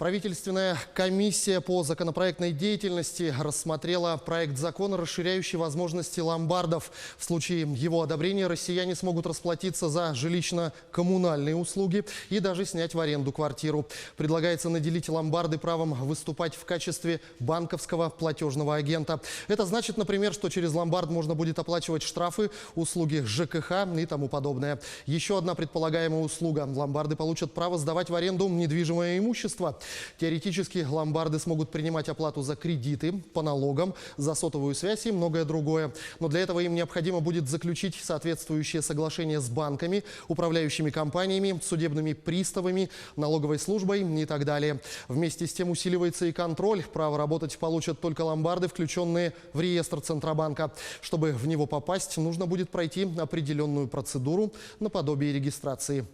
Правительственная комиссия по законопроектной деятельности рассмотрела проект закона, расширяющий возможности ломбардов. В случае его одобрения россияне смогут расплатиться за жилищно-коммунальные услуги и даже снять в аренду квартиру. Предлагается наделить ломбарды правом выступать в качестве банковского платежного агента. Это значит, например, что через ломбард можно будет оплачивать штрафы, услуги ЖКХ и тому подобное. Еще одна предполагаемая услуга. Ломбарды получат право сдавать в аренду недвижимое имущество. Теоретически ломбарды смогут принимать оплату за кредиты, по налогам, за сотовую связь и многое другое. Но для этого им необходимо будет заключить соответствующие соглашения с банками, управляющими компаниями, судебными приставами, налоговой службой и так далее. Вместе с тем усиливается и контроль. Право работать получат только ломбарды, включенные в реестр Центробанка. Чтобы в него попасть, нужно будет пройти определенную процедуру наподобие регистрации.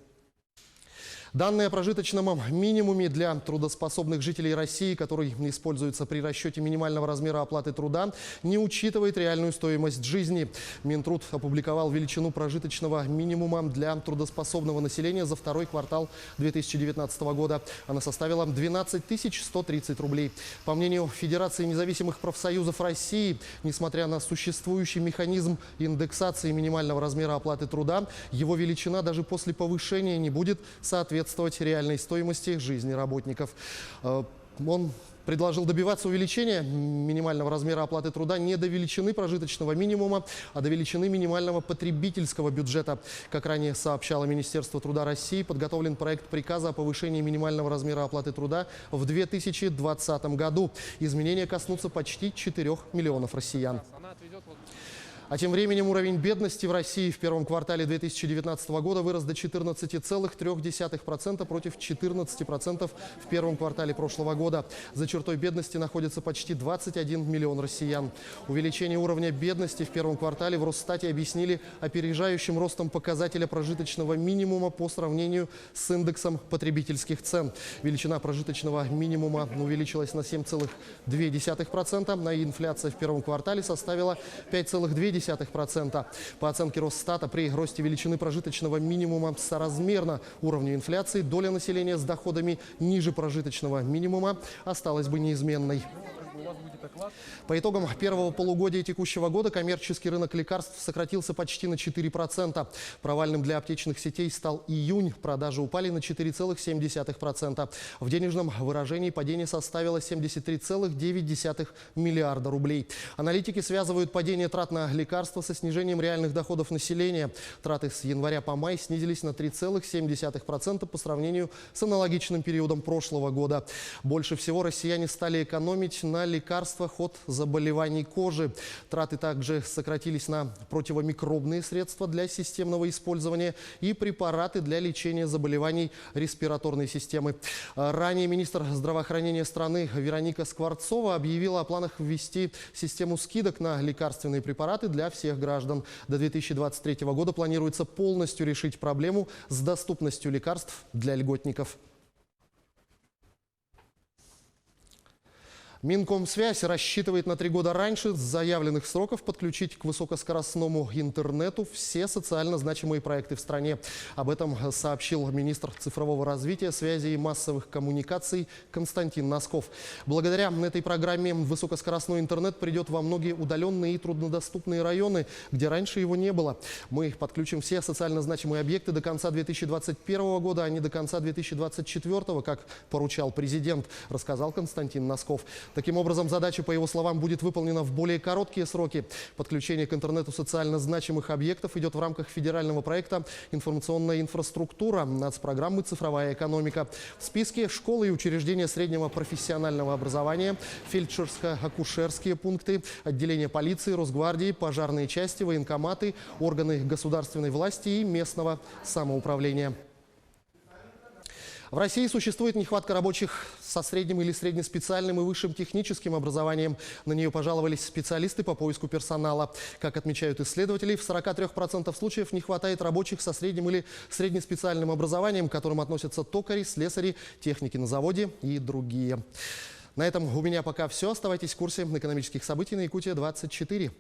Данные о прожиточном минимуме для трудоспособных жителей России, который используется при расчете минимального размера оплаты труда, не учитывает реальную стоимость жизни. Минтруд опубликовал величину прожиточного минимума для трудоспособного населения за второй квартал 2019 года. Она составила 12 130 рублей. По мнению Федерации независимых профсоюзов России, несмотря на существующий механизм индексации минимального размера оплаты труда, его величина даже после повышения не будет соответствовать реальной стоимости жизни работников. Он предложил добиваться увеличения минимального размера оплаты труда не до величины прожиточного минимума, а до величины минимального потребительского бюджета. Как ранее сообщало Министерство труда России, подготовлен проект приказа о повышении минимального размера оплаты труда в 2020 году. Изменения коснутся почти 4 миллионов россиян. А тем временем уровень бедности в России в первом квартале 2019 года вырос до 14,3% против 14% в первом квартале прошлого года. За чертой бедности находится почти 21 миллион россиян. Увеличение уровня бедности в первом квартале в Росстате объяснили опережающим ростом показателя прожиточного минимума по сравнению с индексом потребительских цен. Величина прожиточного минимума увеличилась на 7,2%, а инфляция в первом квартале составила 5,2%. По оценке Росстата, при росте величины прожиточного минимума соразмерно уровню инфляции, доля населения с доходами ниже прожиточного минимума осталась бы неизменной. По итогам первого полугодия текущего года коммерческий рынок лекарств сократился почти на 4%. Провальным для аптечных сетей стал июнь. Продажи упали на 4,7%. В денежном выражении падение составило 73,9 миллиарда рублей. Аналитики связывают падение трат на лекарства со снижением реальных доходов населения. Траты с января по май снизились на 3,7% по сравнению с аналогичным периодом прошлого года. Больше всего россияне стали экономить на лекарствах от заболеваний кожи. Траты также сократились на противомикробные средства для системного использования и препараты для лечения заболеваний респираторной системы. Ранее министр здравоохранения страны Вероника Скворцова объявила о планах ввести систему скидок на лекарственные препараты для всех граждан. До 2023 года планируется полностью решить проблему с доступностью лекарств для льготников. Минкомсвязь рассчитывает на 3 года раньше заявленных сроков подключить к высокоскоростному интернету все социально значимые проекты в стране. Об этом сообщил министр цифрового развития, связи и массовых коммуникаций Константин Носков. Благодаря этой программе высокоскоростной интернет придет во многие удаленные и труднодоступные районы, где раньше его не было. Мы подключим все социально значимые объекты до конца 2021 года, а не до конца 2024, как поручал президент, рассказал Константин Носков. Таким образом, задача, по его словам, будет выполнена в более короткие сроки. Подключение к интернету социально значимых объектов идет в рамках федерального проекта «Информационная инфраструктура» нацпрограммы «Цифровая экономика». В списке школы и учреждения среднего профессионального образования, фельдшерско-акушерские пункты, отделения полиции, Росгвардии, пожарные части, военкоматы, органы государственной власти и местного самоуправления. В России существует нехватка рабочих со средним или среднеспециальным и высшим техническим образованием. На нее пожаловались специалисты по поиску персонала. Как отмечают исследователи, в 43% случаев не хватает рабочих со средним или среднеспециальным образованием, к которым относятся токари, слесари, техники на заводе и другие. На этом у меня пока все. Оставайтесь в курсе экономических событий на Якутия 24.